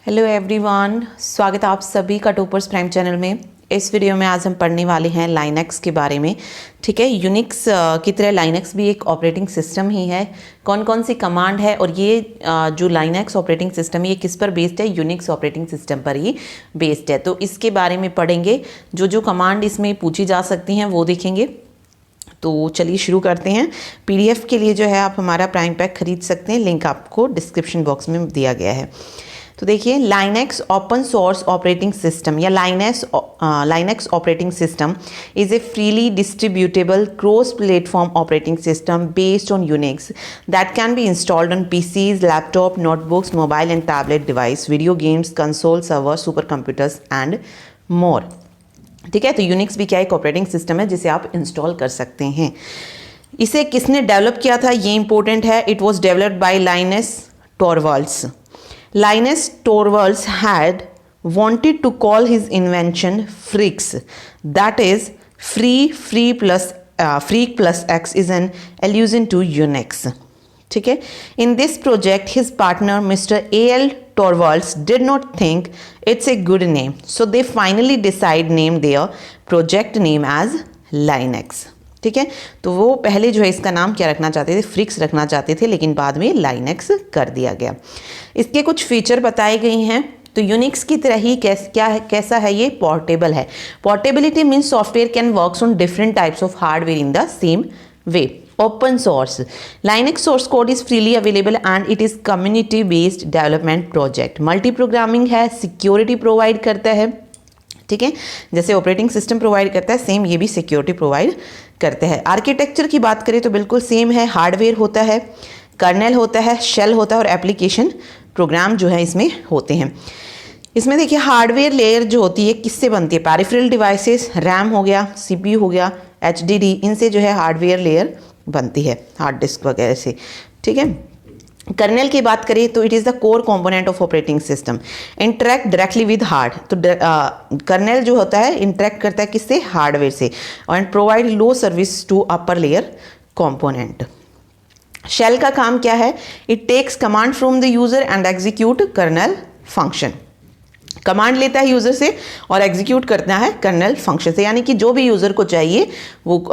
Hello everyone, स्वागत है आप सभी का टॉपर्स प्राइम चैनल में। इस वीडियो में आज हम पढ़ने वाले हैं लाइनक्स के बारे में। ठीक है, यूनिक्स की तरह लाइनक्स भी एक ऑपरेटिंग सिस्टम ही है। कौन कौन सी कमांड है और ये जो लाइनक्स ऑपरेटिंग सिस्टम है ये किस पर बेस्ड है? यूनिक्स ऑपरेटिंग सिस्टम पर ही बेस्ड है। तो इसके बारे में पढ़ेंगे। जो जो कमांड इसमें पूछी जा सकती हैं वो देखेंगे। तो चलिए शुरू करते हैं। पीडीएफ के लिए जो है आप हमारा प्राइम पैक खरीद सकते हैं, लिंक आपको डिस्क्रिप्शन बॉक्स में दिया गया है। तो देखिए, Linux open source operating system या Linux operating system is a freely distributable cross platform operating system based on Unix that can be installed on PCs, laptop, notebooks, mobile and tablet device, video games, console, server, super computers and more. ठीक है, तो Unix भी क्या एक operating system है जिसे आप install कर सकते हैं। इसे किसने डेवलप किया था ये इंपॉर्टेंट है। It was developed by Linus Torvalds. Linus Torvalds had wanted to call his invention Freaks. That is, Freak plus X is an allusion to Unix. ठीक है, in this project his partner Mr. A.L. Torvalds did not think it's a good name, so they finally named their project name as Linux. ठीक है, तो वो पहले जो है इसका नाम क्या रखना चाहते थे? फ्रिक्स रखना चाहते थे, लेकिन बाद में लाइनक्स कर दिया गया। इसके कुछ फीचर बताए गए हैं। तो यूनिक्स की तरह ही कैसा है ये? पोर्टेबल है। Portability means software can works on different types of hardware in the same way. Open source, Linux source code is freely available and it is community based development project. Multi programming है, security provide करता है। ठीक है, जैसे operating system provide करता है same ये भी सिक्योरिटी प्रोवाइड करते हैं। आर्किटेक्चर की बात करें तो बिल्कुल सेम है। हार्डवेयर होता है, कर्नेल होता है, शेल होता है और एप्लीकेशन प्रोग्राम जो है इसमें होते हैं। इसमें देखिए हार्डवेयर लेयर जो होती है किससे बनती है? पैरिफेरल डिवाइसेस, रैम हो गया, सीपीयू हो गया, एचडीडी, इनसे जो है हार्डवेयर लेयर बनती है, हार्ड डिस्क वगैरह से। ठीक है, कर्नेल की बात करें तो it is the core component of operating system. Interact directly with hard, तो कर्नेल जो होता है इंटरेक्ट करता है किससे? हार्डवेयर से। And provide low service to upper layer component. Shell का काम क्या है? It takes command from the user and execute kernel function. Command लेता है यूजर से और एग्जीक्यूट करता है कर्नेल फंक्शन से, यानी कि जो भी यूजर को चाहिए वो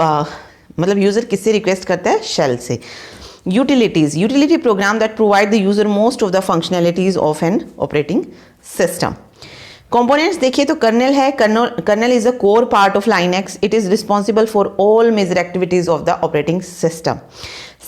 मतलब यूजर किससे रिक्वेस्ट करता है? शेल से। Utilities, utility program that provide the user most of the functionalities of an operating system. Components देखिए तो कर्नेल है। Kernel is a core part of Linux. It is responsible for all major activities of the operating system.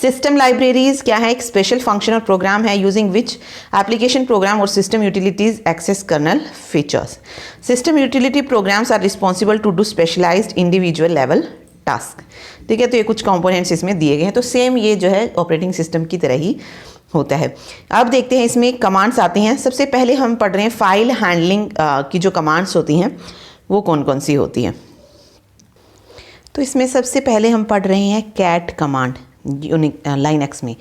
System libraries क्या है? एक special function और program है using which application program और system utilities access kernel features. System utility programs are responsible to do specialized individual level task. ठीक है, तो ये कुछ कंपोनेंट्स इसमें दिए गए हैं। तो सेम ये जो है ऑपरेटिंग सिस्टम की तरह ही होता है। अब देखते हैं इसमें कमांड्स आती हैं। सबसे पहले हम पढ़ रहे हैं फाइल हैंडलिंग की जो कमांड्स होती हैं वो कौन कौन सी होती हैं। तो इसमें सबसे पहले हम पढ़ रहे हैं कैट कमांड लाइनक्स में।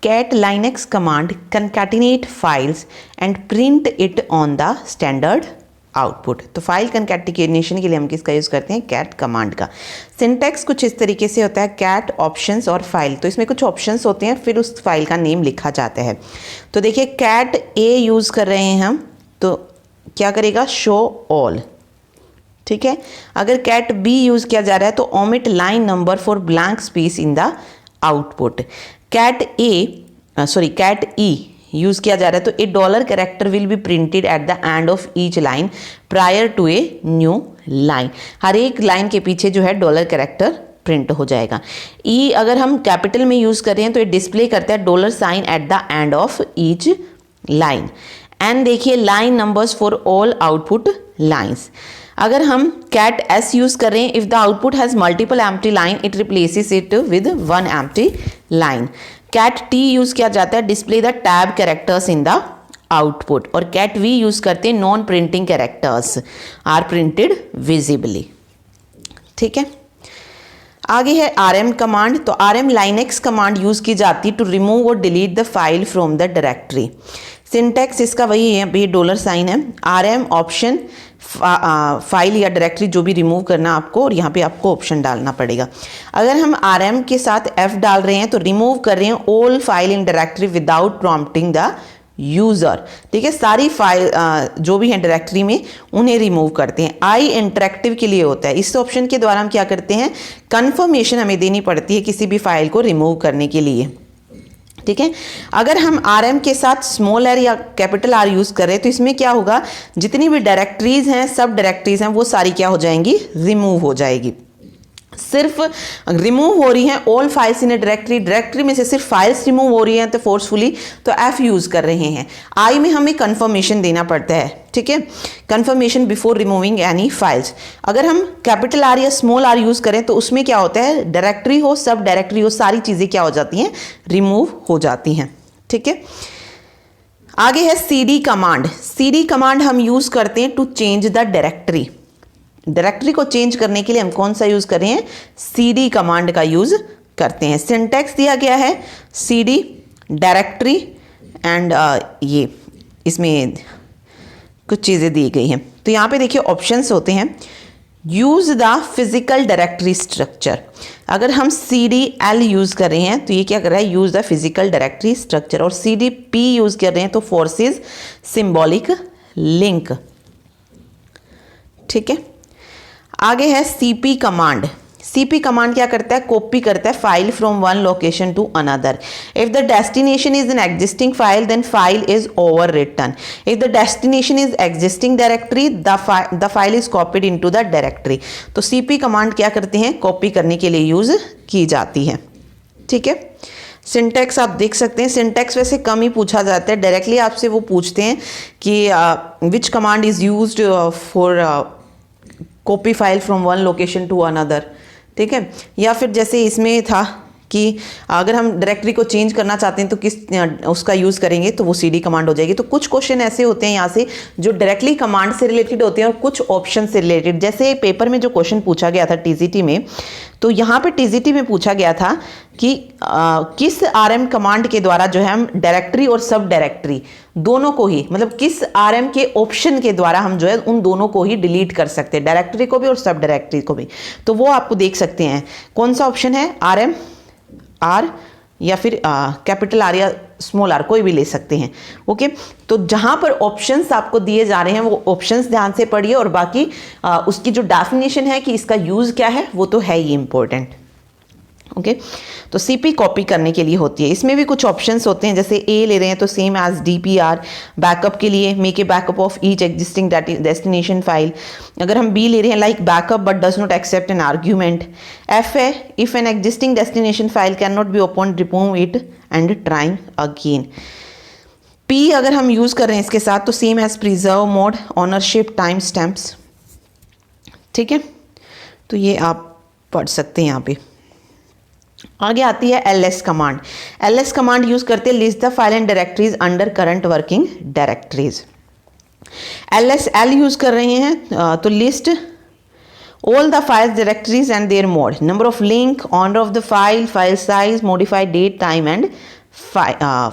Cat Linux command concatenate files and print it on the standard output. तो फाइल कंकैटिनेशन के लिए हम किसका यूज़ करते हैं? कैट कमांड का। सिंटैक्स कुछ इस तरीके से होता है, कैट ऑप्शंस और फाइल। तो इसमें कुछ ऑप्शंस होते हैं, फिर उस फाइल का नेम लिखा जाता है। तो देखिए कैट ए यूज़ कर रहे हैं हम, तो क्या करेगा? Show all. ठीक है, अगर कैट बी यूज़ किया जा रहा है तो omit line number for blank space in the output. Cat E use किया जा रहा है तो a dollar character will be printed at the end of each line prior to a new line. हर एक लाइन के पीछे जो है डॉलर कैरेक्टर प्रिंट हो जाएगा। ई अगर हम कैपिटल में यूज़ कर रहे हैं तो ये डिस्प्ले करता है dollar sign at the end of each line. And देखिए line numbers for all output lines. अगर हम कैट एस यूज़ कर रहे हैं, if the output has multiple empty line it replaces it with one empty line. Cat T use किया जाता है display the tab characters in the output. और cat V use करते हैं non printing characters are printed visibly. ठीक है, आगे है आरएम कमांड। तो आरएम लाइनक्स कमांड यूज़ की जाती है टू रिमूव और delete the file from the directory. Syntax इसका वही है, ये डॉलर साइन है। आरएम ऑप्शन फाइल या डायरेक्टरी जो भी रिमूव करना आपको, और यहाँ पे आपको ऑप्शन डालना पड़ेगा। अगर हम आरएम के साथ एफ डाल रहे हैं तो रिमूव कर रहे हैं all file in directory without prompting the user, ठीक है, सारी फाइल जो भी है डायरेक्टरी में उन्हें रिमूव करते हैं। आई इंटरेक्टिव के लिए होता है। इस ऑप्शन के द्वारा हम क्या करते हैं, कंफर्मेशन हमें देनी पड़ती है किसी भी फाइल को रिमूव करने के लिए, ठीक है। अगर हम RM के साथ स्मॉल r या कैपिटल R यूज़ करें तो इसमें क्या होगा, जितनी भी डायरेक्टरीज हैं, सब डायरेक्टरीज हैं, वो सारी क्या हो जाएंगी, रिमूव हो जाएगी। सिर्फ रिमूव हो रही हैं all files in A directory में से सिर्फ फाइल्स रिमूव हो रही हैं तो फोर्सफुली तो F यूज़ कर रहे हैं। आई में हमें कंफर्मेशन देना पड़ता है, ठीक है, confirmation before removing any files. अगर हम कैपिटल R या स्मॉल r यूज़ करें तो उसमें क्या होता है, डायरेक्टरी हो, सब डायरेक्टरी हो, सारी चीज़ें क्या हो जाती हैं, रिमूव हो जाती हैं, ठीक है। आगे है CD कमांड। CD कमांड हम यूज़ करते हैं to change the directory. Directory को चेंज करने के लिए हम कौन सा यूज़ कर रहे हैं, CD कमांड का यूज़ करते हैं। सिंटैक्स दिया गया है CD डायरेक्टरी एंड ये इसमें कुछ चीज़ें दी गई हैं। तो यहाँ पे देखिए ऑप्शंस होते हैं, use the physical directory structure. अगर हम CDL यूज़ कर रहे हैं तो ये क्या कर रहा है, use the physical directory structure. और CDP यूज़ कर रहे हैं तो फोर्सेस सिंबॉलिक लिंक, ठीक है। आगे है CP कमांड। CP कमांड क्या करता है, कॉपी करता है file from one location to another. If the destination is an existing file then file is over written. If the destination is existing directory the file is copied into the directory. तो CP command क्या करते हैं, copy करने के लिए use की जाती है, ठीक है। सिंटैक्स आप देख सकते हैं, सिंटैक्स वैसे कम ही पूछा जाता है, डायरेक्टली आपसे वो पूछते हैं कि which command is used for copy file from one location to another, ठीक है। या फिर जैसे इसमें था कि अगर हम डायरेक्टरी को चेंज करना चाहते हैं तो किस उसका यूज़ करेंगे, तो वो CD कमांड हो जाएगी। तो कुछ क्वेश्चन ऐसे होते हैं यहाँ से जो डायरेक्टली कमांड से रिलेटेड होते हैं और कुछ ऑप्शन से रिलेटेड। जैसे पेपर में जो क्वेश्चन पूछा गया था TGT में, तो यहाँ पे TGT में पूछा गया था कि किस RM कमांड के द्वारा जो है हम डायरेक्टरी और सब डायरेक्टरी दोनों को ही, मतलब किस RM के ऑप्शन के द्वारा हम जो है उन दोनों को ही डिलीट कर सकते हैं, डायरेक्टरी को भी और सब डायरेक्टरी को भी। तो वो आपको देख सकते हैं कौन सा ऑप्शन है, RM R या फिर कैपिटल R या स्मॉल r, कोई भी ले सकते हैं, ओके। तो जहां पर ऑप्शंस आपको दिए जा रहे हैं वो ऑप्शंस ध्यान से पढ़िए, और बाकी उसकी जो डेफिनेशन है कि इसका यूज़ क्या है वो तो है ही इम्पोर्टेंट, ओके। तो CP कॉपी करने के लिए होती है। इसमें भी कुछ ऑप्शंस होते हैं, जैसे A ले रहे हैं तो सेम एज DPR, बैकअप के लिए make a backup of each existing destination file. अगर हम B ले रहे हैं like backup but does not accept an argument. F है if an existing destination file can not be open, remove it and trying again. P अगर हम use कर रहे हैं इसके साथ तो same as preserve mode, ownership, time stamps, ठीक है। तो ये आप पढ़ सकते हैं यहाँ पे। आगे आती है LS command. LS command use करते हैं list the file and directories under current working directories. L use कर रहे हैं तो list all the files directories and their mode, number of link, owner of the file, file size, modified date, time and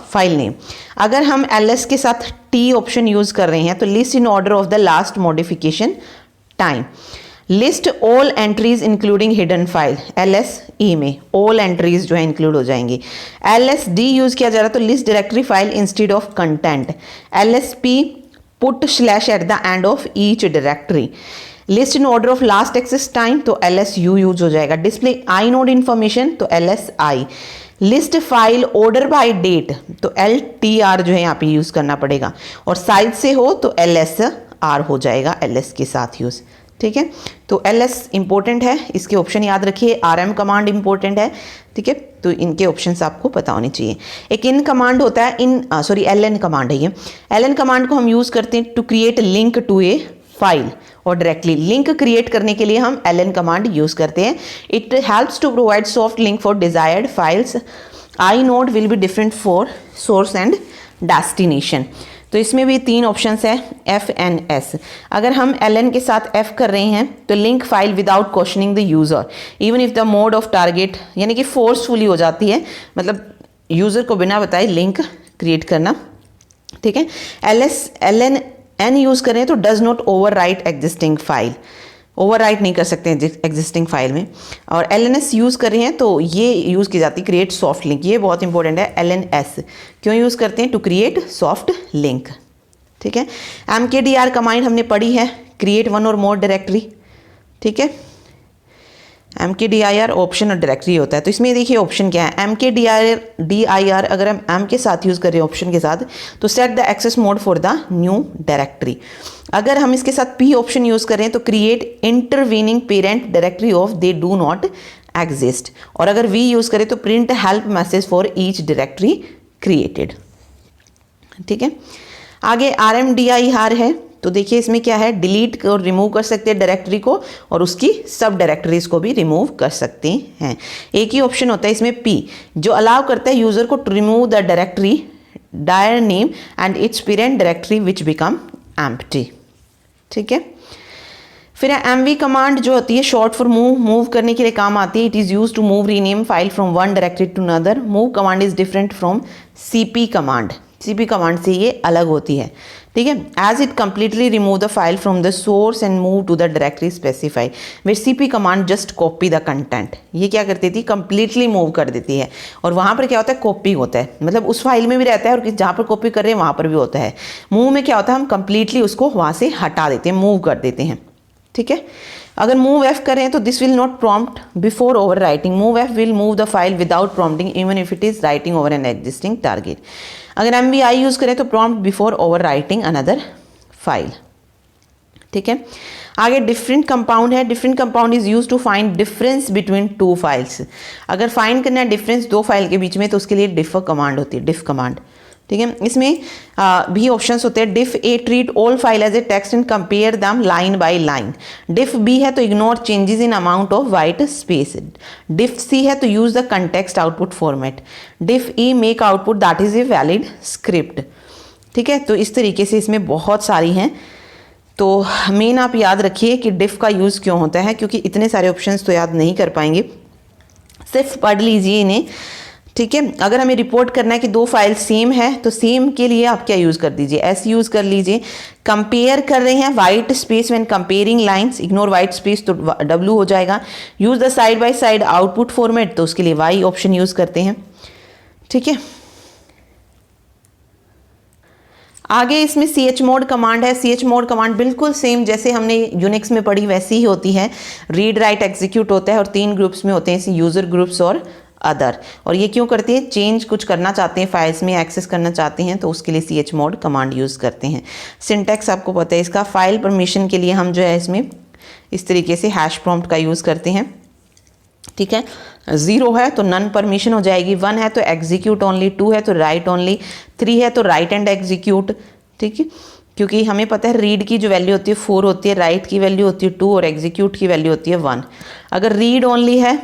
file name। अगर हम LS के साथ T option use कर रहे हैं तो list in order of the last modification time. List all entries including hidden file, LSE में all entries जो है इंक्लूड हो जाएंगी। LSD यूज किया जा रहा है तो list directory file instead of content. LSP put slash at the end of each directory. List in order of last access time तो LSU यूज हो जाएगा। डिस्प्ले आई नोड इन्फॉर्मेशन तो LSI। List file order by date तो LTR जो है यहाँ पे use करना पड़ेगा, और साइज से हो तो LSR हो जाएगा LS के साथ यूज, ठीक है। तो LS इंपॉर्टेंट है, इसके ऑप्शन याद रखिए। RM कमांड इंपॉर्टेंट है, ठीक है। तो इनके ऑप्शंस आपको पता होने चाहिए। एक इन कमांड होता है, LN कमांड है ये। LN कमांड को हम यूज करते हैं to create link to a file, और डायरेक्टली लिंक क्रिएट करने के लिए हम LN कमांड यूज करते हैं। It helps to provide soft link for desired files. I node will be different for source and destination. तो इसमें भी 3 ऑप्शंस है FNS। अगर हम LN के साथ F कर रहे हैं तो link file without questioning the user even if the mode of target, यानी कि फोर्सफुली हो जाती है, मतलब यूजर को बिना बताए लिंक क्रिएट करना, ठीक है। LN यूज करें तो does not over right existing file, overwrite नहीं कर सकते हैं एग्जिस्टिंग फाइल में। और LNS यूज़ कर रहे हैं तो ये यूज़ की जाती है क्रिएट सॉफ्ट लिंक, ये बहुत इंपॉर्टेंट है। LNS क्यों यूज़ करते हैं? To create soft link. ठीक है। MKDR कमांड हमने पढ़ी है, क्रिएट वन और मोर डायरेक्टरी। ठीक है। MKDIR ऑप्शन और डायरेक्टरी होता है। तो इसमें देखिए ऑप्शन क्या है, MKDIR अगर हम M के साथ यूज़ कर रहे हैं ऑप्शन के साथ तो set the access mode for the new directory. अगर हम इसके साथ P ऑप्शन यूज़ कर रहे हैं तो create intervening parent directory of they do not exist. और अगर V यूज़ करें तो print help message for each directory created. ठीक है। आगे RMDIR है, तो देखिए इसमें क्या है, डिलीट और रिमूव कर सकते हैं डायरेक्टरी को और उसकी सब डायरेक्टरीज को भी रिमूव कर सकते हैं। एक ही ऑप्शन होता है इसमें P, जो अलाउ करता है यूजर को to remove the directory dir name and its parent directory which become empty. ठीक है। फिर MV कमांड जो होती है शॉर्ट फॉर मूव करने के लिए काम आती है। It is use to move rename file from one directory to another. Move command is different from CP command. CP command से ये अलग होती है। ठीक है। As it completely remove the file from the source and move to the directory specify, which CP command just copy the content. ये क्या करती थी, कंप्लीटली मूव कर देती है। और वहाँ पर क्या होता है, कॉपी होता है, मतलब उस फाइल में भी रहता है और जहाँ पर कॉपी कर रहे हैं वहाँ पर भी होता है। मूव में क्या होता है, हम कंप्लीटली उसको वहाँ से हटा देते हैं, मूव कर देते हैं। ठीक है। अगर मूव F करें तो this will not prompt before over writing. Move F will move the file without prompting even if it is writing over an existing target. अगर MVI यूज करें तो prompt before over writing another file. ठीक है। आगे different compound है। Different compound is use to find difference between two files. अगर find करना है डिफरेंस दो फाइल के बीच में तो उसके लिए डिफ कमांड होती है, डिफ कमांड। ठीक है। इसमें भी ऑप्शंस होते हैं। Diff A treat all file as a text and compare them line by line. Diff B है तो ignore changes in amount of white space. Diff C है तो use the context output format. Diff E make output that is a valid script. ठीक है। तो इस तरीके से इसमें बहुत सारी हैं। तो मेन आप याद रखिए कि डिफ का यूज़ क्यों होता है, क्योंकि इतने सारे ऑप्शंस तो याद नहीं कर पाएंगे, सिर्फ पढ़ लीजिए इन्हें। ठीक है। अगर हमें रिपोर्ट करना है कि दो फाइल सेम है तो सेम के लिए आप क्या यूज़ कर दीजिए, S यूज़ कर लीजिए। कंपेयर कर रहे हैं white space when comparing lines, ignore white space तो W हो जाएगा। Use the side by side output format तो उसके लिए Y ऑप्शन यूज़ करते हैं। ठीक है। आगे इसमें chmod कमांड है। chmod कमांड बिल्कुल सेम जैसे हमने यूनिक्स में पढ़ी वैसी ही होती है। रीड राइट एग्जीक्यूट होता है और 3 ग्रुप्स में होते हैं, यूज़र ग्रुप्स और अदर। और ये क्यों करते हैं, चेंज कुछ करना चाहते हैं, फाइल्स में एक्सेस करना चाहते हैं तो उसके लिए chmod कमांड यूज़ करते हैं। सिंटैक्स आपको पता है इसका। फाइल परमिशन के लिए हम जो है इसमें इस तरीके से हैश प्रॉम्प्ट का यूज़ करते हैं। ठीक है। 0 है तो नन परमिशन हो जाएगी, 1 है तो एग्जीक्यूट ओनली, 2 है तो राइट ओनली, 3 है तो राइट एंड एग्जीक्यूट। ठीक है। क्योंकि हमें पता है रीड की जो वैल्यू होती है 4 होती है, राइट की वैल्यू होती है 2 और एग्जीक्यूट की वैल्यू होती है 1। अगर रीड ओनली है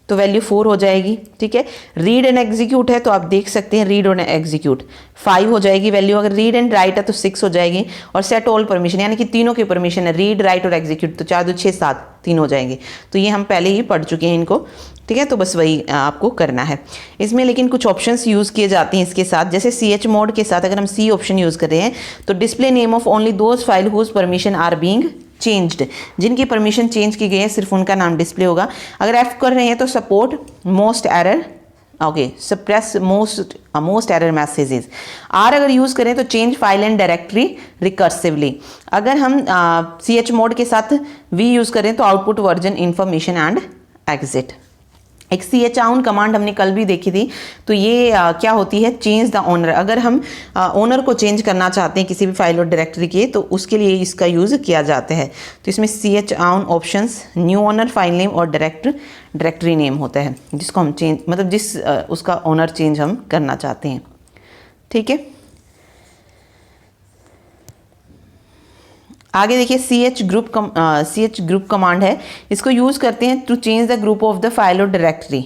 तो वैल्यू 4 हो जाएगी। ठीक है। रीड एंड एग्जीक्यूट है तो आप देख सकते हैं रीड और एग्जीक्यूट 5 हो जाएगी वैल्यू। अगर रीड एंड राइट है तो 6 हो जाएगी। और सेट ऑल परमिशन यानी कि तीनों की परमिशन है, रीड राइट और एग्जीक्यूट, तो 4 2 6 7 3 हो जाएंगे। तो ये हम पहले ही पढ़ चुके हैं इनको। ठीक है। तो बस वही आपको करना है इसमें। लेकिन कुछ ऑप्शंस यूज़ किए जाते हैं इसके साथ, जैसे chmod के साथ अगर हम C ऑप्शन यूज़ कर रहे हैं तो display name of only those file whose permission are being changed, जिनकी परमिशन चेंज की गई है सिर्फ उनका नाम डिस्प्ले होगा। अगर F कर रहे हैं तो support most error, okay, suppress most error messages. R अगर यूज़ करें तो change file and directory recursively. अगर हम chmod के साथ V यूज़ करें तो output version information and exit. एक chown कमांड हमने कल भी देखी थी। तो ये क्या होती है, चेंज द ओनर। अगर हम ओनर को चेंज करना चाहते हैं किसी भी फाइल और डायरेक्टरी के तो उसके लिए इसका यूज़ किया जाता है। तो इसमें chown options new owner, file name और डायरेक्टरी नेम होता है जिसको हम चेंज, मतलब जिस उसका ओनर चेंज हम करना चाहते हैं। ठीक है। आगे देखिए ch ग्रुप कमांड है। इसको यूज़ करते हैं to change the group of the file और directory.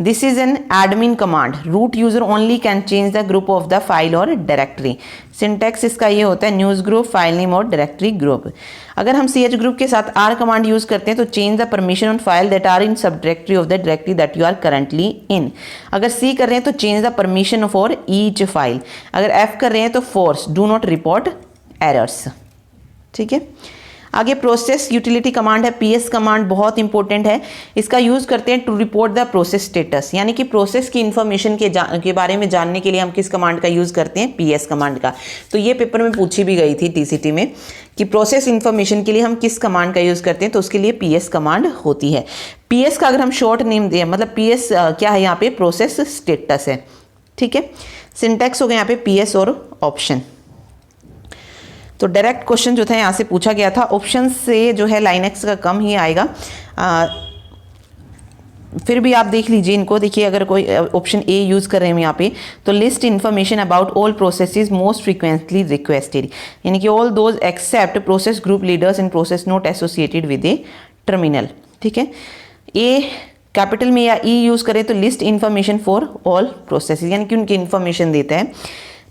This is an admin command. Root user only can change the group of the file और डायरेक्टरी। सिंटैक्स इसका ये होता है, न्यूज़ ग्रुप, फाइल नेम और डायरेक्टरी ग्रुप। अगर हम ch group के साथ r कमांड यूज़ करते हैं तो change the permission on file that are in sub directory of the directory that you are currently in. अगर c कर रहे हैं तो change the permission for each file. अगर f कर रहे हैं तो force do not report errors. ठीक है। आगे प्रोसेस यूटिलिटी कमांड है, पीएस कमांड बहुत इंपॉर्टेंट है। इसका यूज करते हैं to report the process status, यानी कि प्रोसेस की इंफॉर्मेशन के बारे में जानने के लिए हम किस कमांड का यूज करते हैं, पीएस कमांड का। तो ये पेपर में पूछी भी गई थी टीसीटी में कि प्रोसेस इंफॉर्मेशन के लिए हम किस कमांड का यूज करते हैं, तो उसके लिए पीएस कमांड होती है। पीएस का अगर हम शॉर्ट नेम दें, मतलब पीएस क्या है यहाँ पे, प्रोसेस स्टेटस है, ठीक है। सिंटैक्स हो गया यहाँ पे पीएस और ऑप्शन। तो डायरेक्ट क्वेश्चन जो था यहाँ से पूछा गया था, ऑप्शन से जो है लाइनेक्स का कम ही आएगा। फिर भी आप देख लीजिए इनको, देखिए अगर कोई ऑप्शन ए यूज कर रहे हैं यहाँ पे, तो list information about all processes most frequently requested, यानी कि all those except process group leaders and process not associated with a terminal, ठीक है। ए कैपिटल में या ई यूज करें तो list information for all processes, यानी कि उनकी इन्फॉर्मेशन देता है।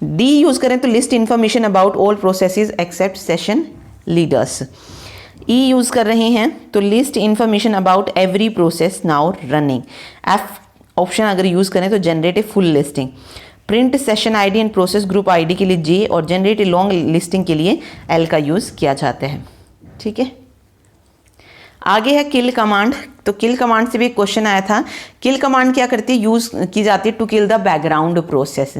डी यूज करें तो list information about all processes except session leaders. E use कर रहे हैं तो list information about every process now running. F option अगर यूज करें तो generate a full listing. Print session ID and process group ID के लिए जे और जनरेट ए लॉन्ग लिस्टिंग के लिए एल का यूज किया जाता है, ठीक है। आगे है किल कमांड। तो किल कमांड से भी एक क्वेश्चन आया था। किल कमांड क्या करती है, यूज की जाती है to kill the background process.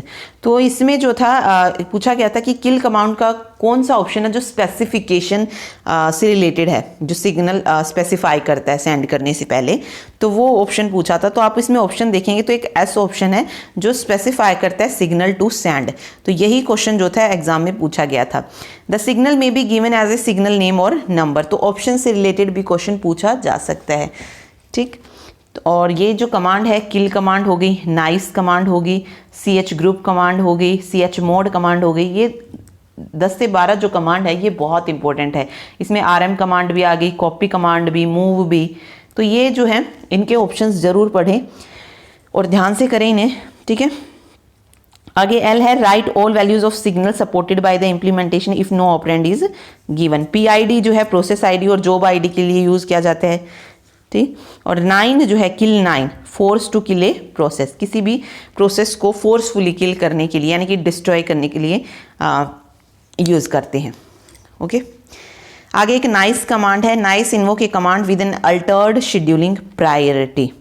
तो इसमें जो था पूछा गया था कि किल कमांड का कौन सा ऑप्शन है जो स्पेसिफिकेशन से रिलेटेड है, जो सिग्नल स्पेसिफाई करता है सेंड करने से पहले, तो वो ऑप्शन पूछा था। तो आप इसमें ऑप्शन देखेंगे तो एक एस ऑप्शन है जो स्पेसिफाई करता है सिग्नल टू सेंड। तो यही क्वेश्चन जो था एग्जाम में पूछा गया था। The signal may be given as a signal name और नंबर। तो ऑप्शन से रिलेटेड भी क्वेश्चन पूछा जा सकता है, ठीक। और ये जो कमांड है, किल कमांड हो गई, नाइस कमांड होगी, सी एच ग्रुप कमांड हो गई, सी एच मोड कमांड हो गई, ये 10 से 12 जो कमांड है ये बहुत इंपॉर्टेंट है। इसमें आरएम कमांड भी आ गई, कॉपी कमांड भी, मूव भी। तो ये जो है इनके ऑप्शंस जरूर पढ़ें और ध्यान से करें इन्हें, ठीक है। आगे एल है write all values of signal supported by the implementation if no operand is given. P I D जो है प्रोसेस आईडी और जॉब आईडी के लिए यूज किया जाता है, ठीक। और 9 जो है kill 9, force to kill a process, किसी भी प्रोसेस को फोर्सफुली किल करने के लिए, यानी कि डिस्ट्रॉय करने के लिए यूज करते हैं, ओके। आगे एक नाइस कमांड है। Nice invoke a command with an altered scheduling priority.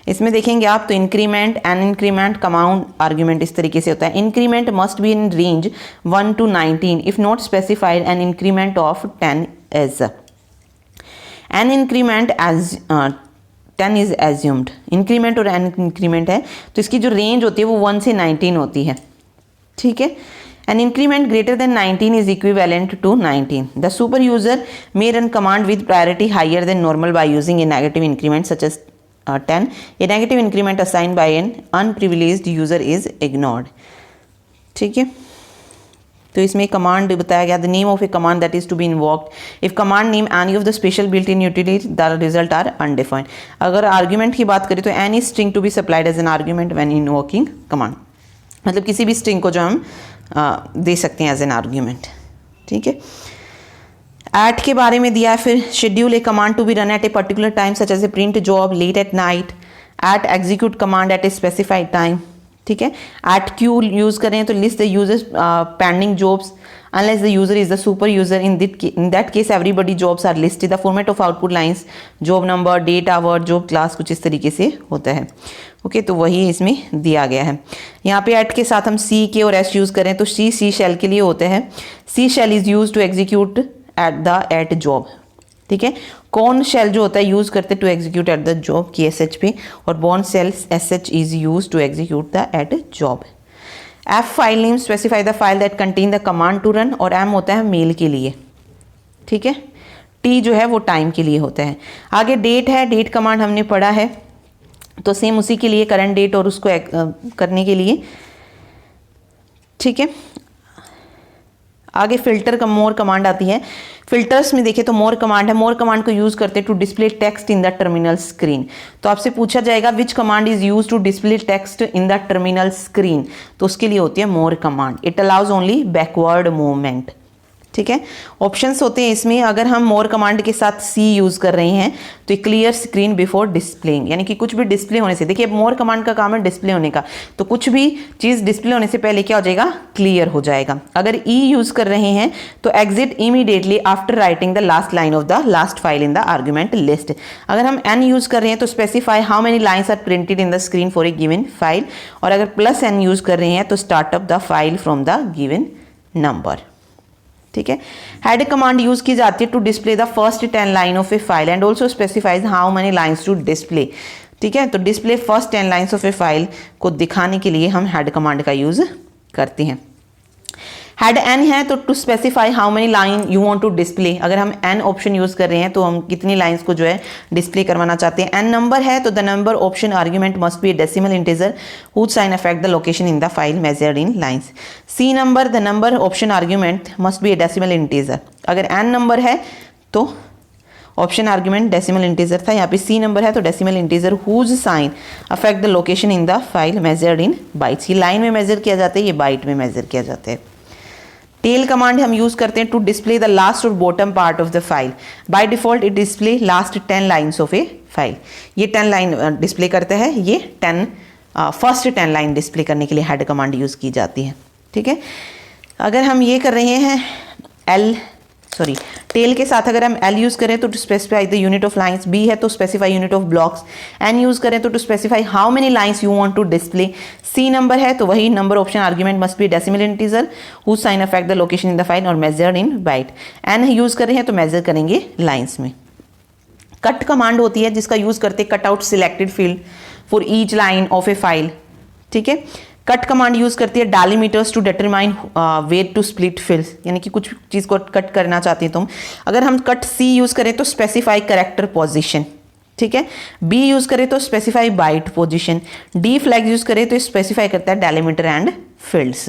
इसमें देखेंगे आप तो increment, N increment, command argument इस तरीके से होता है। Increment must be in range 1 to 19 if not specified an increment of 10 is N increment as 10 is assumed. Increment और एन इंक्रीमेंट है तो इसकी जो रेंज होती है वो 1 से 19 होती है, ठीक है। N increment greater than 19 is equivalent to 19। The super user may run command with priority higher than normal by using a negative increment such as 10. A negative increment assigned by an unprivileged user is ignored. ठीक है। तो इसमें command बताया गया, the name of a command that is to be invoked if command name any of the special built in utility the result are undefined. अगर argument की बात करें तो any string to be supplied as an argument when invoking command, मतलब किसी भी string को जो हम दे सकते हैं एज एन आर्ग्यूमेंट, ठीक है। एट के बारे में दिया है, फिर schedule a command to be run at a particular time such as a print job late at night, at execute command at a specified time, ठीक है। एट क्यू यूज करें तो list the user's pending jobs unless the user is the super user, in that case everybody jobs are listed. The format of output lines job number, date, hour, job class, कुछ इस तरीके से होता है, okay. तो वही इसमें दिया गया है। यहाँ पे एट के साथ हम सी के और एस यूज करें तो सी शेल के लिए होते हैं। C shell is use to execute at the at job, ठीक है। कॉर्न शेल जो होता है यूज करते to execute at the job की एस एच पे, और Bourne shell S H is use to execute the at job. F file name specify the file that contain the command to run, और M होता है mail के लिए, ठीक है। टी जो है वो टाइम के लिए होता है। आगे डेट है, डेट कमांड हमने पढ़ा है तो सेम उसी के लिए करंट डेट और उसको करने के लिए, ठीक है। आगे फिल्टर का मोर कमांड आती है। फिल्टर्स में देखें तो मोर कमांड है। मोर कमांड को यूज करते हैं to display text in the terminal screen. तो आपसे पूछा जाएगा which command is use to display text in the terminal screen, तो उसके लिए होती है more command. It allows only backward movement, ठीक है। ऑप्शंस होते हैं इसमें, अगर हम मोर कमांड के साथ सी यूज़ कर रहे हैं तो क्लियर स्क्रीन बिफोर डिस्प्लेइंग, यानी कि कुछ भी डिस्प्ले होने से, देखिए मोर कमांड का काम है डिस्प्ले होने का, तो कुछ भी चीज़ डिस्प्ले होने से पहले क्या हो जाएगा, क्लियर हो जाएगा। अगर ई यूज़ कर रहे हैं तो exit immediately after writing the last line of the last file in the argument list. अगर हम एन यूज़ कर रहे हैं तो specify how many lines are printed in the screen for a given file, और अगर प्लस एन यूज़ कर रहे हैं तो start up the file from the given number. ठीक है। हेड कमांड यूज की जाती है to display the first 10 line of a file and also specifies how many lines to display. ठीक है, तो display first 10 lines of a file को दिखाने के लिए हम हेड कमांड का यूज करते हैं। हेड एन है तो to specify how many line you want to display, अगर हम एन ऑप्शन यूज कर रहे हैं तो हम कितनी लाइंस को जो है डिस्प्ले करवाना चाहते हैं। एन नंबर है तो the number option argument must be a decimal integer whose sign affect the location in the file measured in lines. C number the number option argument must be a decimal integer, अगर n number है तो option argument decimal integer था, यहाँ पे सी number है तो decimal integer whose sign affect the location in the file measured in bytes. ये line में मेजर किया जाता है, ये बाइट में मेजर किया जाता है। टेल कमांड हम यूज करते हैं टू डिस्प्ले द लास्ट और bottom part of the file, by default it display last 10 lines of a file. ये 10 लाइन डिस्प्ले करता है, ये 10 फर्स्ट 10 लाइन डिस्प्ले करने के लिए हेड कमांड यूज की जाती है। ठीक है, अगर हम ये कर रहे हैं टेल के साथ अगर हम एल यूज करें तो to specify the unit of lines, B है तो specify unit of blocks, N use करें तो to specify how many lines you want to display, C number है तो वही number option argument must be decimal integer whose sign affect the location in the file और measured in byte. N use कर रहे हैं तो major करेंगे lines में। कट कमांड होती है जिसका यूज करते cut out selected field for each line of a file. ठीक है, कट कमांड यूज करती है delimiters to determine where to split fields, यानी कि कुछ चीज को कट करना चाहती है तुम। अगर हम कट सी यूज करें तो स्पेसिफाई करेक्टर पोजीशन। ठीक है, बी यूज करें तो specify byte position, d flag use करें तो स्पेसिफाई करता है डेलीमीटर एंड फील्ड्स।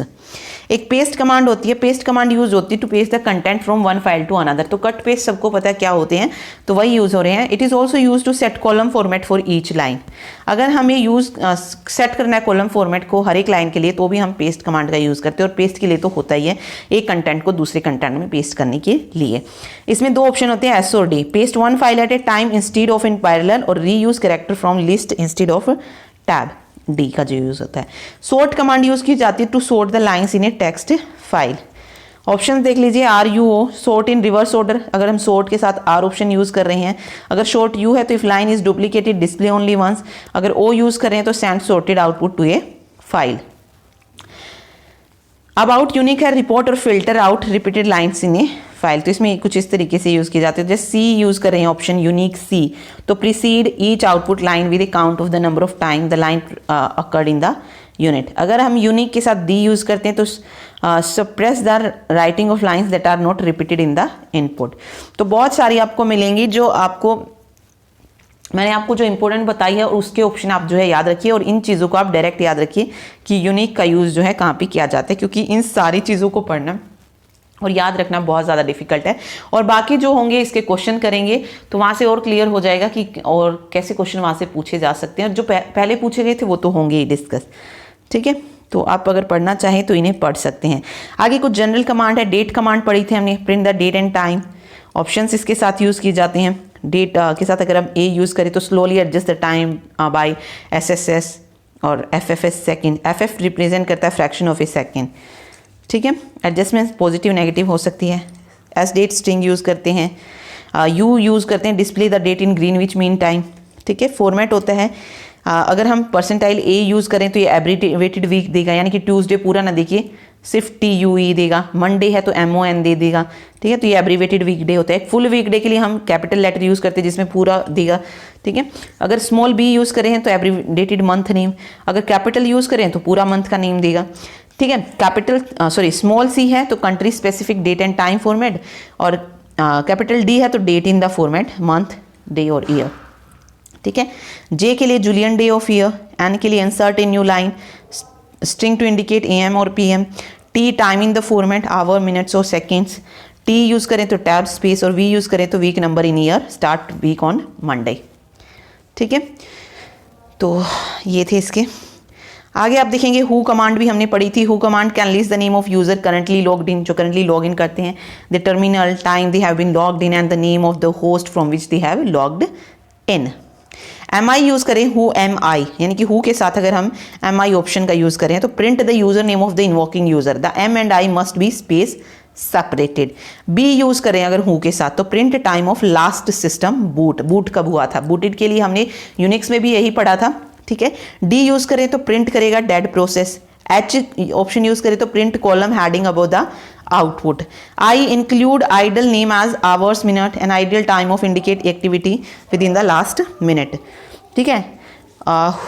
एक पेस्ट कमांड होती है, पेस्ट कमांड यूज होती है to paste the content from one file to another. तो कट पेस्ट सबको पता है क्या होते हैं, तो वही यूज हो रहे हैं। It is also use to set column format for each line. अगर हमें यूज सेट करना है कॉलम फॉर्मेट को हर एक लाइन के लिए तो भी हम पेस्ट कमांड का यूज करते हैं, और पेस्ट के लिए तो होता ही है एक कंटेंट को दूसरे कंटेंट में पेस्ट करने के लिए। इसमें दो ऑप्शन होते हैं एस और D, paste one file eight A time instead of in parallel, और री use character from list instead of tab, D का जो यूज होता है। सोर्ट कमांड यूज की जाती है to sort the lines in a text file. Option देख लीजिए, r u o sort in reverse order, अगर हम सोर्ट के साथ आर ऑप्शन यूज कर रहे हैं। अगर शॉर्ट यू है तो if line is duplicated display only once, अगर ओ यूज कर रहे हैं तो send sorted output to a file. About unique है रिपोर्ट और filter out repeated lines in a file, तो इसमें कुछ इस तरीके से यूज किए जाते हैं। जैसे सी यूज कर रहे हैं ऑप्शन यूनिक सी, तो preceded each output line with A count of the number of time the line occurred in the unit. अगर हम यूनिक के साथ डी यूज करते हैं तो suppress the writing of lines that are not repeated in the input. तो बहुत सारी आपको मिलेंगी जो आपको मैंने आपको जो इंपॉर्टेंट बताई है और उसके ऑप्शन आप जो है याद रखिए, और इन चीज़ों को आप डायरेक्ट याद रखिए कि यूनिक का यूज़ जो है कहाँ पे किया जाता है, क्योंकि इन सारी चीज़ों को पढ़ना और याद रखना बहुत ज़्यादा डिफिकल्ट है। और बाकी जो होंगे इसके क्वेश्चन करेंगे तो वहाँ से और क्लियर हो जाएगा कि और कैसे क्वेश्चन वहाँ से पूछे जा सकते हैं, और जो पहले पूछे गए थे वो तो होंगे ही डिस्कस। ठीक है, तो आप अगर पढ़ना चाहें तो इन्हें पढ़ सकते हैं। आगे कुछ जनरल कमांड है, डेट कमांड पढ़ी थी हमने, print the date and time. Options इसके साथ यूज़ किए जाते हैं। डेट के साथ अगर हम ए यूज़ करें तो slowly adjust the time by SSS और FFS सेकेंड। FF रिप्रेजेंट करता है फ्रैक्शन ऑफ ए सेकेंड। ठीक है, एडजस्टमेंट पॉजिटिव नेगेटिव हो सकती है। एस डेट स्ट्रिंग यूज़ करते हैं। यू यूज़ करते हैं display the date in Greenwich mean time. ठीक है, फॉर्मेट होता है अगर हम परसेंटाइल ए यूज़ करें तो ये एब्रीवेटेड वीक देगा, यानी कि ट्यूसडे पूरा ना देखिए सिर्फ TUE देगा। मंडे है तो MON दे देगा। ठीक है, तो ये एब्रीवेटेड वीकडे होता है। फुल वीकडे के लिए हम कैपिटल लेटर यूज़ करते हैं जिसमें पूरा देगा। ठीक है, अगर स्मॉल b यूज़ करें तो एब्रीवेटेड मंथ नेम, अगर कैपिटल यूज़ करें तो पूरा मंथ का नेम देगा। ठीक है, स्मॉल c है तो country specific date and time format, और कैपिटल D है तो date in the format month day और ईयर। ठीक है, J के लिए Julian day of year, N के लिए insert in new line, string to indicate AM और PM, T time in the format hour minutes और सेकेंड्स, T यूज़ करें तो टैब स्पेस, और V यूज़ करें तो week number in year, start week on Monday. ठीक है, तो ये थे इसके। आगे आप देखेंगे हु कमांड भी हमने पढ़ी थी। Who command can list the name of user currently logged in, जो करंटली लॉग इन करते हैं, the terminal time they have been logged in and the name of the host from which they have logged in. M I use करें who am I, यानी कि who के साथ अगर हम एम आई ऑप्शन का यूज करें तो print the user name of the invoking user, the m and I must be space separated. B use करें अगर हु के साथ तो print time of last system boot, boot कब हुआ था, बूटेड के लिए हमने यूनिक्स में भी यही पढ़ा था, ठीक है। डी यूज करें तो प्रिंट करेगा dead process. H option use करें तो print column heading above the output. I include idle name as hours minute and ideal time of indicate activity with in the last minute, ठीक है।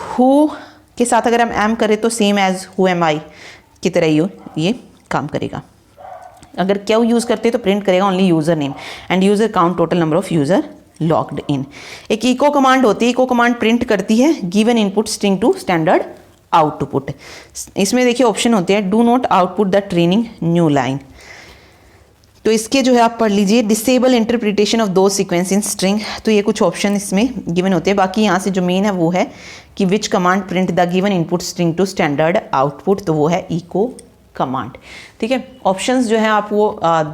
Who के साथ अगर हम M करें तो सेम एज हु एम आई की तरह ये काम करेगा। अगर क्यू यूज़ करते तो प्रिंट करेगा only user name end user count total number of user logged in. एक इको कमांड होती है, इको कमांड प्रिंट करती है given input string to standard output. इसमें देखिए ऑप्शन होते हैं, do not output the training new line, तो इसके जो है आप पढ़ लीजिए, डिसेबल इंटरप्रिटेशन ऑफ दो सीक्वेंस इन स्ट्रिंग, तो ये कुछ ऑप्शन इसमें गिवन होते हैं। बाकी यहाँ से जो मेन है वो है कि which command print the given input string to standard output, तो वो है इको कमांड, ठीक है। ऑप्शंस जो है आप वो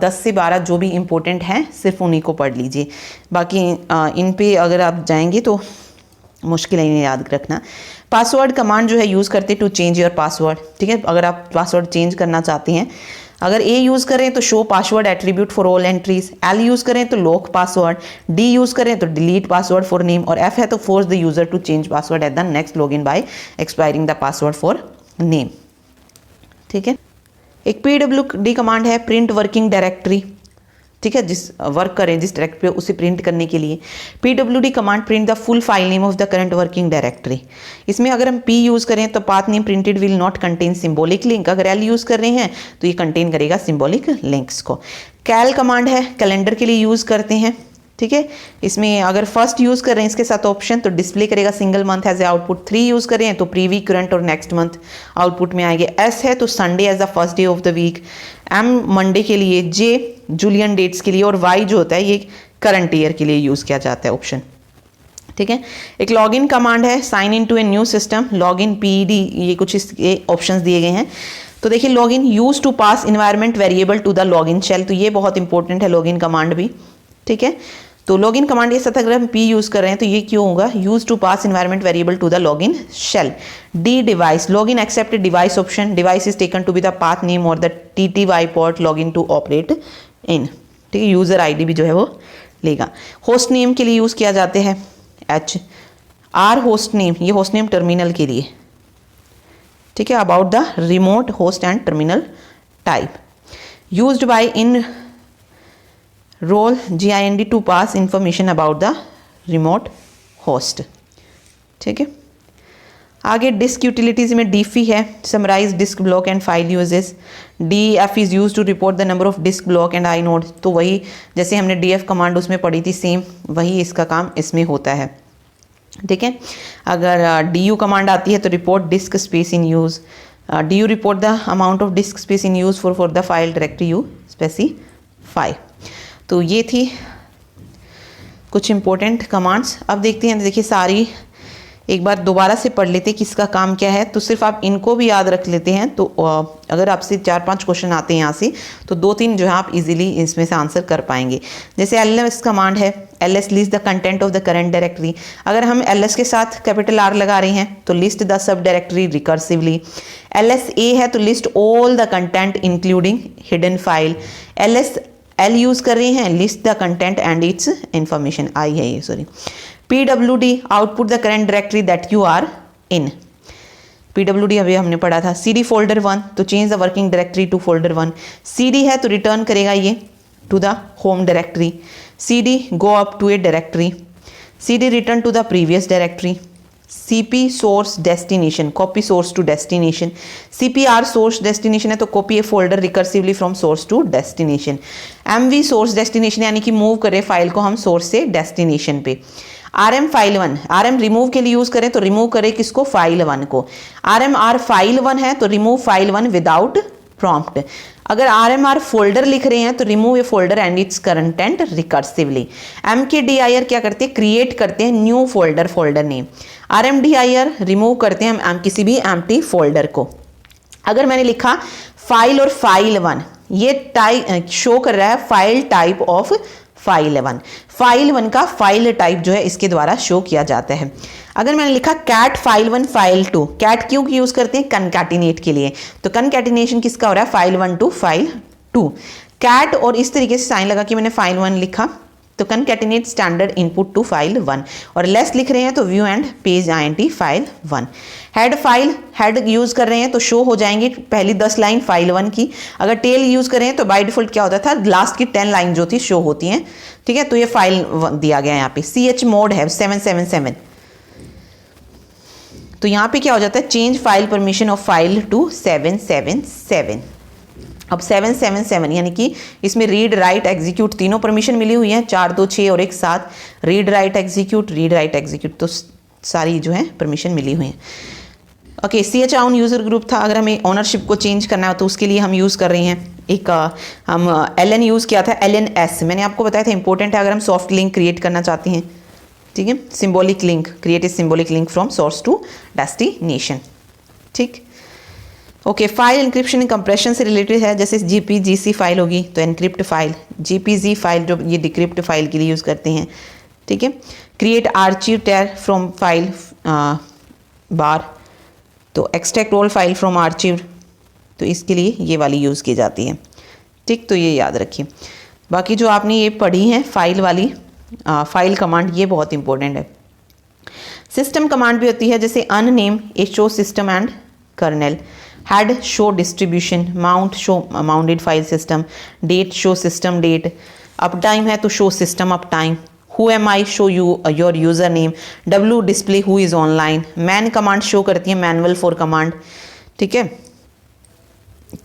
10 से 12 जो भी इंपॉर्टेंट हैं सिर्फ उन्हीं को पढ़ लीजिए, बाकी इन पे अगर आप जाएंगे तो मुश्किल है इन्हें याद रखना। पासवर्ड कमांड जो है यूज़ करते टू चेंज योर पासवर्ड, ठीक है। अगर आप पासवर्ड चेंज करना चाहते हैं, अगर ए यूज़ करें तो show password attribute for all entries, l use करें तो लॉक पासवर्ड, डी यूज़ करें तो डिलीट पासवर्ड फॉर नेम, और एफ है तो force the user to change password at the next login by expiring the password for name, ठीक है। एक PWD कमांड है प्रिंट वर्किंग डायरेक्टरी, ठीक है, जिस वर्क करें जिस डायरेक्टरी पे उसे प्रिंट करने के लिए। PWD command print the full file name of the current working directory. इसमें अगर हम P यूज़ करें तो path name printed will not contain symbolic link, अगर L यूज़ कर रहे हैं तो ये कंटेन करेगा सिंबॉलिक लिंक्स को। कैल कमांड है कैलेंडर के लिए यूज़ करते हैं, ठीक है। इसमें अगर फर्स्ट यूज़ कर रहे हैं इसके साथ ऑप्शन तो डिस्प्ले करेगा single month as a output, 3 use करें तो प्रीवी करंट और नेक्स्ट मंथ आउटपुट में आएंगे। एस है तो Sunday as the first day of the week, m Monday के लिए, जे जूलियन डेट्स के लिए, और वाई जो होता है ये करंट ईयर के लिए यूज़ किया जाता है ऑप्शन, ठीक है। एक लॉगिन कमांड है sign in to a new system, login PED, ये कुछ इसके ऑप्शंस दिए गए हैं। तो देखिए login use to pass environment variable to the login shell, तो ये बहुत इंपॉर्टेंट है लॉगिन कमांड भी, ठीक है। तो लॉगिन कमांड के साथ अगर हम P यूज़ कर रहे हैं तो ये क्यों होगा, use to pass environment variable to the login shell. D device, login accept device option, device is taken to be the path name और the TTY port login to operate in, ठीक है। यूज़र ID भी जो है वो लेगा। Host name के लिए यूज़ किया जाते हैं H। आर होस्ट नेम, ये होस्ट नेम टर्मिनल के लिए, ठीक है। About the remote host and terminal type, used by in role GIND to pass information about the remote host, ठीक है। आगे डिस्क यूटिलिटीज़ में DF है, summarize disk block and file usage. DF is use to report the number of disk block and I node, तो वही जैसे हमने DF command उसमें पढ़ी थी सेम वही इसका काम इसमें होता है, ठीक है। अगर DU कमांड आती है तो report disc space in use, DU report the amount of disc space in use for the file directory you specify. तो ये थी कुछ इंपॉर्टेंट कमांड्स। अब देखते हैं, देखिए सारी एक बार दोबारा से पढ़ लेते हैं कि इसका काम क्या है, तो सिर्फ आप इनको भी याद रख लेते हैं तो अगर आपसे 4-5 क्वेश्चन आते हैं यहाँ से तो 2-3 जो है आप इजीली इसमें से आंसर कर पाएंगे। जैसे LS कमांड है, LS list the content of the current directory, अगर हम LS के साथ कैपिटल R लगा रहे हैं तो list the sub directory recursively. LSA है तो list all the content including hidden file. L use कर रहे हैं, list the content and its information, I है ये sorry. PWD output the current directory that you are in, PWD अभी हमने पढ़ा था। CD फोल्डर 1 तो change the working directory to folder 1। CD है तो रिटर्न करेगा ये to the home directory. CD go up to a directory, CD return to the previous directory. CP source destination, copy source to destination. CPR source destination है तो copy a folder recursively from source to destination. MV source destination यानी कि move करें file को हम source से destination पे। RM file 1, RM remove के लिए यूज़ करें तो रिमूव करें किसको, फाइल 1 को। RMR फाइल 1 है तो रिमूव फाइल 1 विदाउट प्रॉम्प्ट। अगर RMR फोल्डर लिख रहे हैं तो remove A folder and it's content recursively. MKDIR क्या करते हैं, क्रिएट करते हैं new folder name. RMDIR remove करते हैं हम किसी भी एम्प्टी फोल्डर को। अगर मैंने लिखा फाइल और फाइल 1, ये टाइप शो कर रहा है file type of file 1। File 1 का फाइल टाइप जो है इसके द्वारा शो किया जाता है। अगर मैंने लिखा कैट फाइल 1 फाइल 2, कैट क्यों यूज करते हैं, कनकैटिनेट के लिए। तो कनकैटिनेशन किसका हो रहा है, फाइल 1 टू फाइल 2। कैट और इस तरीके से साइन लगा कि मैंने फाइल 1 लिखा तो कनकैटिनेट स्टैंडर्ड इनपुट टू फाइल 1, और लेस लिख रहे हैं तो view and page INT file 1। Head file, head use कर रहे हैं तो शो हो जाएंगी पहली 10 लाइन फाइल 1 की। अगर टेल यूज कर रहे हैं तो बाय डिफॉल्ट क्या होता था, लास्ट की 10 लाइन जो थी शो होती हैं। ठीक है, तो ये फाइल दिया गया है यहाँ पे। CH मोड है 777, तो यहाँ पे क्या हो जाता है, change file permission of file to 777। अब 777 यानी कि इसमें रीड राइट एग्जीक्यूट तीनों परमिशन मिली हुई है, 4 2 6 और एक 7। रीड राइट एग्जीक्यूट तो सारी जो है परमिशन मिली हुई है। Okay, CH on user group था। अगर हमें ओनरशिप को चेंज करना है तो उसके लिए हम यूज़ कर रहे हैं एक हम LN यूज़ किया था, LNS मैंने आपको बताया था इंपॉर्टेंट है अगर हम सॉफ्ट लिंक क्रिएट करना चाहते हैं। ठीक है, symbolic link, create a symbolic link from source to destination. ठीक, ओके, फाइल इंक्रिप्शन कंप्रेशन से रिलेटेड है। जैसे GPGC फाइल होगी तो एनक्रिप्ट फाइल, GPG फाइल जो ये डिक्रिप्ट फाइल के लिए यूज़ करते हैं। ठीक है, create archive tar from file bar, तो extract all file from archive, तो इसके लिए ये वाली यूज़ की जाती है। ठीक, तो ये याद रखिए। बाकी जो आपने ये पढ़ी है फाइल वाली फाइल कमांड, ये बहुत इंपॉर्टेंट है। सिस्टम कमांड भी होती है, जैसे uname A show system and kernel, head show distribution, mount show mounted file system, date show system date, up time है तो show system up time, who am I show you your user name, W display who is online, man command show करती है manual for command. ठीक है,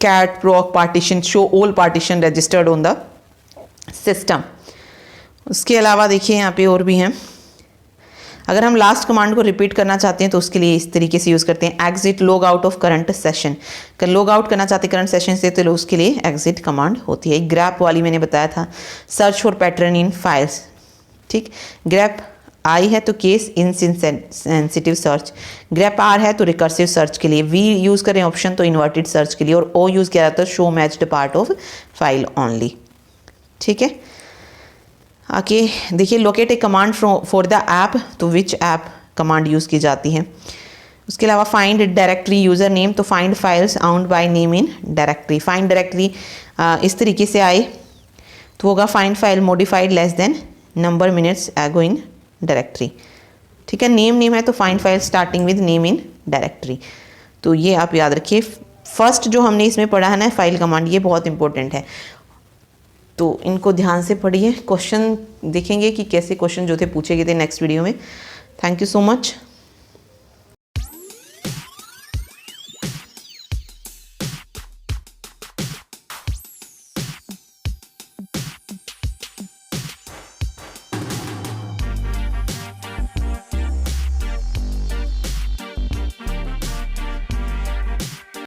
cat proc partition show all partition registered on the system. उसके अलावा देखिए यहाँ पे और भी हैं। अगर हम लास्ट कमांड को रिपीट करना चाहते हैं तो उसके लिए इस तरीके से यूज़ करते हैं, exit log out of current session. अगर लॉग आउट करना चाहते हैं करंट सेशन से तो उसके लिए एग्जिट कमांड होती है। ग्रैप वाली मैंने बताया था, search for pattern in files. ठीक, ग्रैप आई है तो case in sensitive search, grep r है तो रिकर्सिव सर्च के लिए, V यूज़ करें ऑप्शन तो इन्वर्टेड सर्च के लिए, और O यूज़ किया जाता है show matched part of file only. ठीक है, आके देखिए locate a command for the app, तो विच ऐप कमांड यूज़ की जाती है। उसके अलावा फाइंड डायरेक्टरी यूज़र नेम, तो find files around by name in directory. Find directory इस तरीके से आए तो होगा find file modified less than number minutes ago in directory. ठीक है, नेम है तो find file starting with name in directory. तो ये आप याद रखिए। फर्स्ट जो हमने इसमें पढ़ा है ना फाइल कमांड, ये बहुत इंपॉर्टेंट है, तो इनको ध्यान से पढ़िए। क्वेश्चन देखेंगे कि कैसे क्वेश्चन जो थे पूछे गए थे नेक्स्ट वीडियो में। Thank you so much.